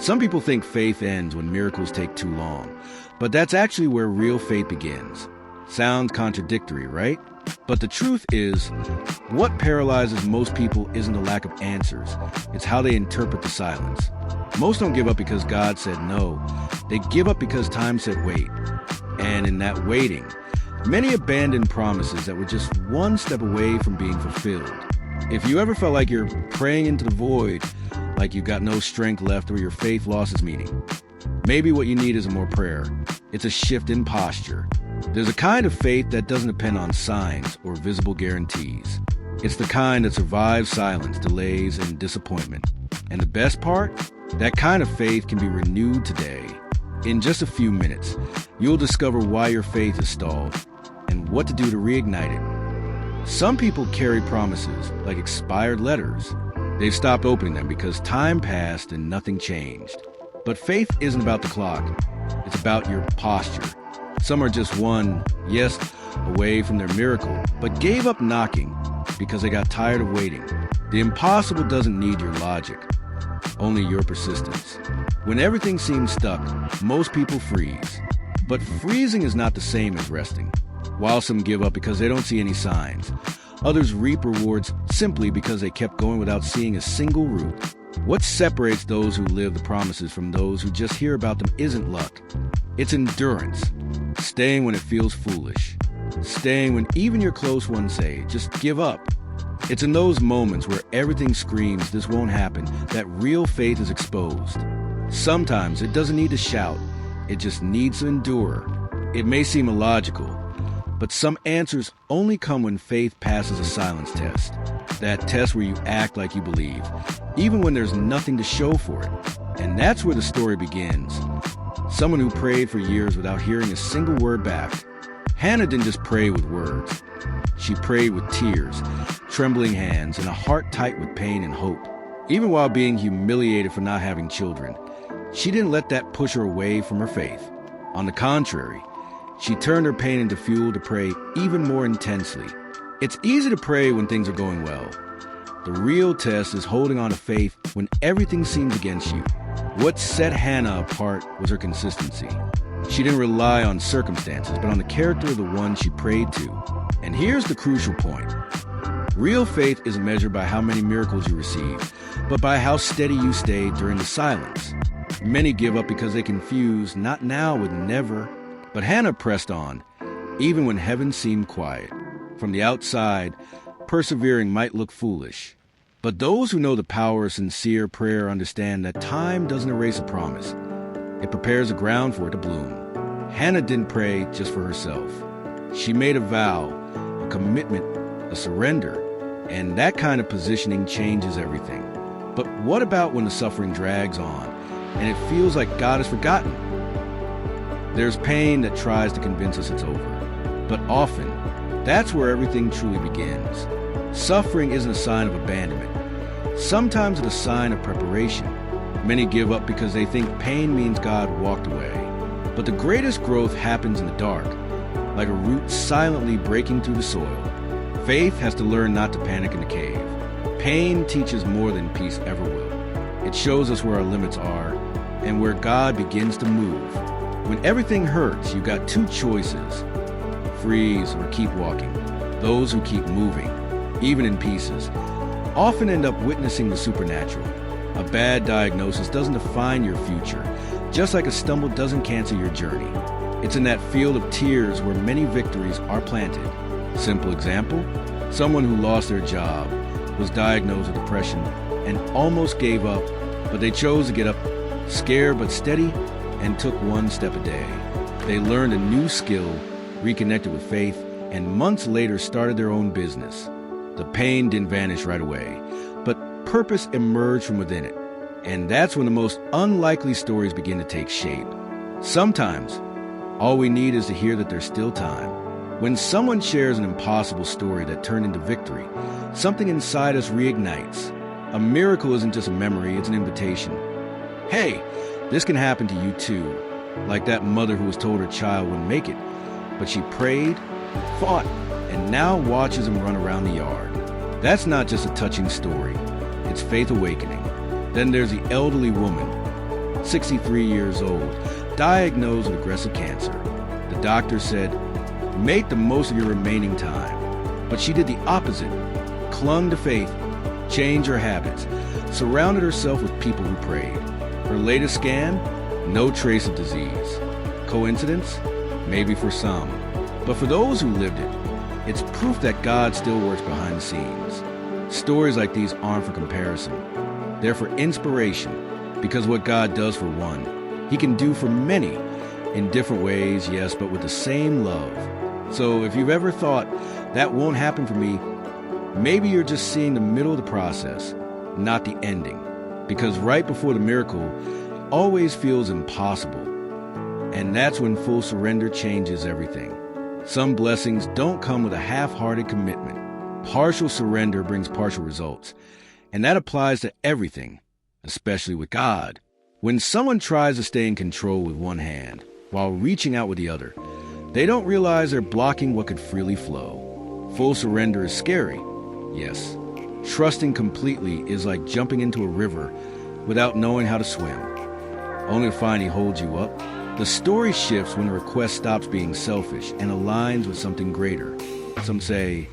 Some people think faith ends when miracles take too long, but that's actually where real faith begins. Sounds contradictory, right? But the truth is, what paralyzes most people isn't a lack of answers, it's how they interpret the silence. Most don't give up because God said no. They give up because time said wait. And in that waiting, many abandon promises that were just one step away from being fulfilled. If you ever felt like you're praying into the void, like you've got no strength left or your faith lost its meaning, maybe what you need isn't more prayer. It's a shift in posture. There's a kind of faith that doesn't depend on signs or visible guarantees. It's the kind that survives silence, delays, and disappointment. And the best part? That kind of faith can be renewed today. In just a few minutes, you'll discover why your faith is stalled and what to do to reignite it. Some people carry promises like expired letters. They've stopped opening them because time passed and nothing changed. But faith isn't about the clock. It's about your posture. Some are just one yes away from their miracle, but gave up knocking because they got tired of waiting. The impossible doesn't need your logic, only your persistence. When everything seems stuck, most people freeze. But freezing is not the same as resting. While some give up because they don't see any signs, others reap rewards simply because they kept going without seeing a single root. What separates those who live the promises from those who just hear about them isn't luck. It's endurance. Staying when it feels foolish. Staying when even your close ones say, just give up. It's in those moments where everything screams this won't happen that real faith is exposed. Sometimes it doesn't need to shout. It just needs to endure. It may seem illogical, but some answers only come when faith passes a silence test. That test where you act like you believe, even when there's nothing to show for it. And that's where the story begins. Someone who prayed for years without hearing a single word back. Hannah didn't just pray with words. She prayed with tears, trembling hands, and a heart tight with pain and hope. Even while being humiliated for not having children, she didn't let that push her away from her faith. On the contrary, she turned her pain into fuel to pray even more intensely. It's easy to pray when things are going well. The real test is holding on to faith when everything seems against you. What set Hannah apart was her consistency. She didn't rely on circumstances, but on the character of the one she prayed to. And here's the crucial point. Real faith isn't measured by how many miracles you receive, but by how steady you stayed during the silence. Many give up because they confuse not now with never. But Hannah pressed on, even when heaven seemed quiet. From the outside, persevering might look foolish. But those who know the power of sincere prayer understand that time doesn't erase a promise. It prepares the ground for it to bloom. Hannah didn't pray just for herself. She made a vow, a commitment, a surrender, and that kind of positioning changes everything. But what about when the suffering drags on, and it feels like God has forgotten? There's pain that tries to convince us it's over. But often, that's where everything truly begins. Suffering isn't a sign of abandonment. Sometimes it's a sign of preparation. Many give up because they think pain means God walked away. But the greatest growth happens in the dark, like a root silently breaking through the soil. Faith has to learn not to panic in the cave. Pain teaches more than peace ever will. It shows us where our limits are and where God begins to move. When everything hurts, you got two choices: freeze or keep walking. Those who keep moving, even in pieces, often end up witnessing the supernatural. A bad diagnosis doesn't define your future, just like a stumble doesn't cancel your journey. It's in that field of tears where many victories are planted. Simple example, someone who lost their job, was diagnosed with depression, and almost gave up, but they chose to get up, scared but steady, and took one step a day. They learned a new skill, reconnected with faith, and months later started their own business. The pain didn't vanish right away, but purpose emerged from within it. And that's when the most unlikely stories begin to take shape. Sometimes, all we need is to hear that there's still time. When someone shares an impossible story that turned into victory, something inside us reignites. A miracle isn't just a memory, it's an invitation. Hey, this can happen to you too. Like that mother who was told her child wouldn't make it, but she prayed, fought, and now watches him run around the yard. That's not just a touching story, it's faith awakening. Then there's the elderly woman 63 years old, diagnosed with aggressive cancer. The doctor said, "Make the most of your remaining time." But she did the opposite, clung to faith, changed her habits, surrounded herself with people who prayed. Her latest scan, no trace of disease. Coincidence? Maybe for some. But for those who lived it, it's proof that God still works behind the scenes. Stories like these aren't for comparison. They're for inspiration, because what God does for one, He can do for many, in different ways, yes, but with the same love. So if you've ever thought, that won't happen for me, maybe you're just seeing the middle of the process, not the ending. Because right before the miracle always feels impossible. And that's when full surrender changes everything. Some blessings don't come with a half-hearted commitment. Partial surrender brings partial results. And that applies to everything, especially with God. When someone tries to stay in control with one hand while reaching out with the other, they don't realize they're blocking what could freely flow. Full surrender is scary, yes. Trusting completely is like jumping into a river without knowing how to swim, only to find He holds you up. The story shifts when the request stops being selfish and aligns with something greater. Some say,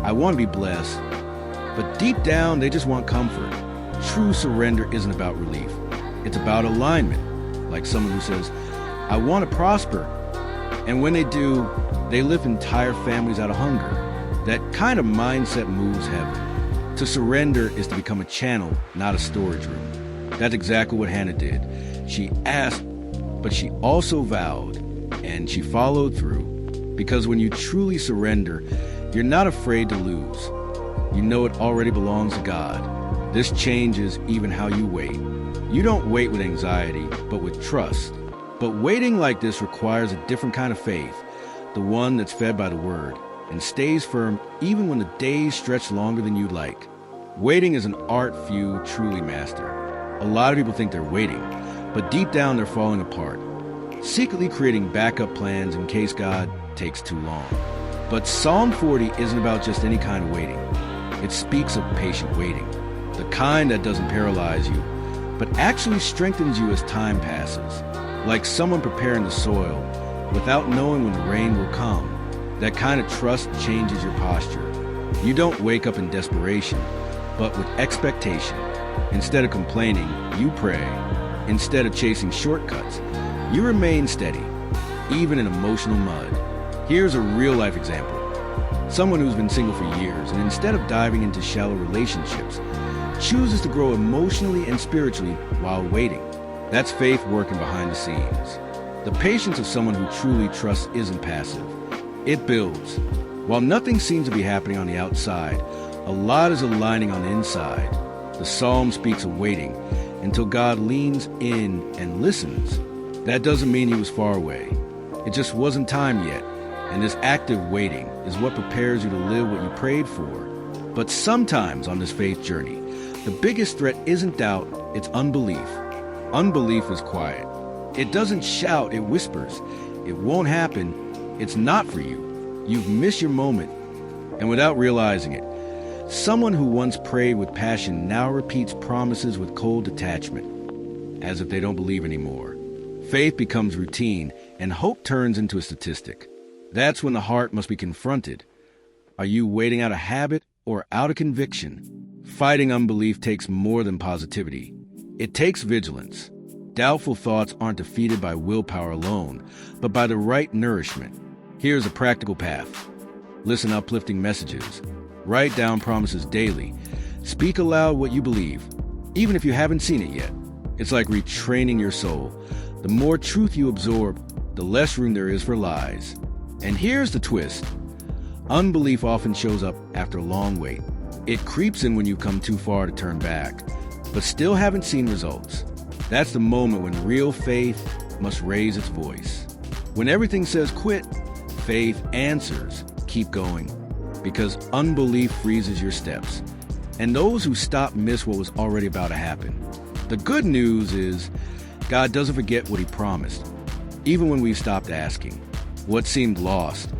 "I want to be blessed," but deep down they just want comfort. True surrender isn't about relief. It's about alignment, like someone who says, "I want to prosper." And when they do, they lift entire families out of hunger. That kind of mindset moves heaven. To surrender is to become a channel, not a storage room. That's exactly what Hannah did. She asked, but she also vowed, and she followed through. Because when you truly surrender, you're not afraid to lose. You know it already belongs to God. This changes even how you wait. You don't wait with anxiety, but with trust. But waiting like this requires a different kind of faith, the one that's fed by the Word, and stays firm even when the days stretch longer than you'd like. Waiting is an art few truly master. A lot of people think they're waiting, but deep down they're falling apart, secretly creating backup plans in case God takes too long. But Psalm 40 isn't about just any kind of waiting. It speaks of patient waiting, the kind that doesn't paralyze you, but actually strengthens you as time passes, like someone preparing the soil without knowing when the rain will come. That kind of trust changes your posture. You don't wake up in desperation, but with expectation. Instead of complaining, you pray. Instead of chasing shortcuts, you remain steady, even in emotional mud. Here's a real-life example. Someone who's been single for years, and instead of diving into shallow relationships, chooses to grow emotionally and spiritually while waiting. That's faith working behind the scenes. The patience of someone who truly trusts isn't passive. It builds. While nothing seems to be happening on the outside, a lot is aligning on the inside. The psalm speaks of waiting until God leans in and listens. That doesn't mean He was far away. It just wasn't time yet. And this active waiting is what prepares you to live what you prayed for. But sometimes on this faith journey, the biggest threat isn't doubt, it's unbelief. Unbelief is quiet. It doesn't shout, it whispers. It won't happen. It's not for you. You've missed your moment. And without realizing it, someone who once prayed with passion now repeats promises with cold detachment, as if they don't believe anymore. Faith becomes routine, and hope turns into a statistic. That's when the heart must be confronted. Are you waiting out of habit or out of conviction? Fighting unbelief takes more than positivity. It takes vigilance. Doubtful thoughts aren't defeated by willpower alone, but by the right nourishment. Here's a practical path. Listen to uplifting messages. Write down promises daily. Speak aloud what you believe, even if you haven't seen it yet. It's like retraining your soul. The more truth you absorb, the less room there is for lies. And here's the twist. Unbelief often shows up after a long wait. It creeps in when you come too far to turn back, but still haven't seen results. That's the moment when real faith must raise its voice. When everything says quit, faith answers, keep going. Because unbelief freezes your steps. And those who stop miss what was already about to happen. The good news is, God doesn't forget what He promised. Even when we've stopped asking. What seemed lost,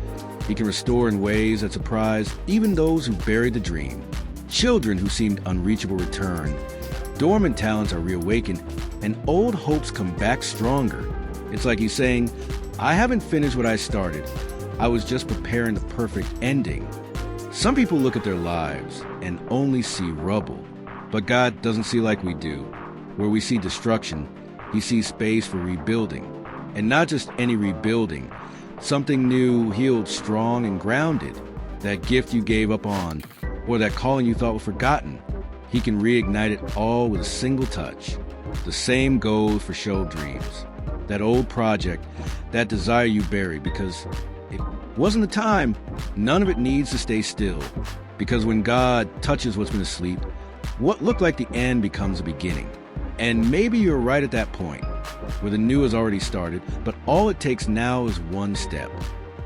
He can restore in ways that surprise even those who buried the dream. Children who seemed unreachable return. Dormant talents are reawakened, and old hopes come back stronger. It's like he's saying, I haven't finished what I started. I was just preparing the perfect ending. Some people look at their lives and only see rubble, but God doesn't see like we do. Where we see destruction, he sees space for rebuilding. And not just any rebuilding, something new, healed, strong, and grounded. That gift you gave up on, or that calling you thought was forgotten, he can reignite it all with a single touch. The same goes for Show Dreams. That old project, that desire you buried because it wasn't the time. None of it needs to stay still. Because when God touches what's been asleep, what looked like the end becomes a beginning. And maybe you're right at that point, where the new has already started, but all it takes now is one step.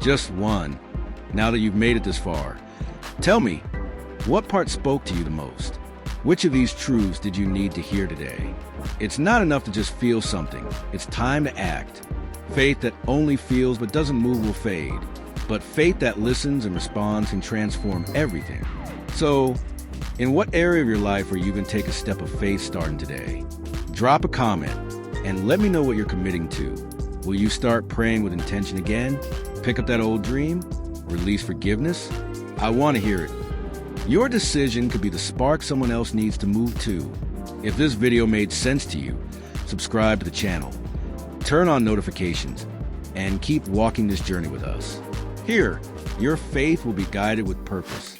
Just one. Now that you've made it this far, tell me, what part spoke to you the most? Which of these truths did you need to hear today? It's not enough to just feel something. It's time to act. Faith that only feels but doesn't move will fade. But faith that listens and responds can transform everything. So, in what area of your life are you going to take a step of faith starting today? Drop a comment and let me know what you're committing to. Will you start praying with intention again? Pick up that old dream? Release forgiveness? I want to hear it. Your decision could be the spark someone else needs to move to. If this video made sense to you, subscribe to the channel, turn on notifications, and keep walking this journey with us. Here, your faith will be guided with purpose.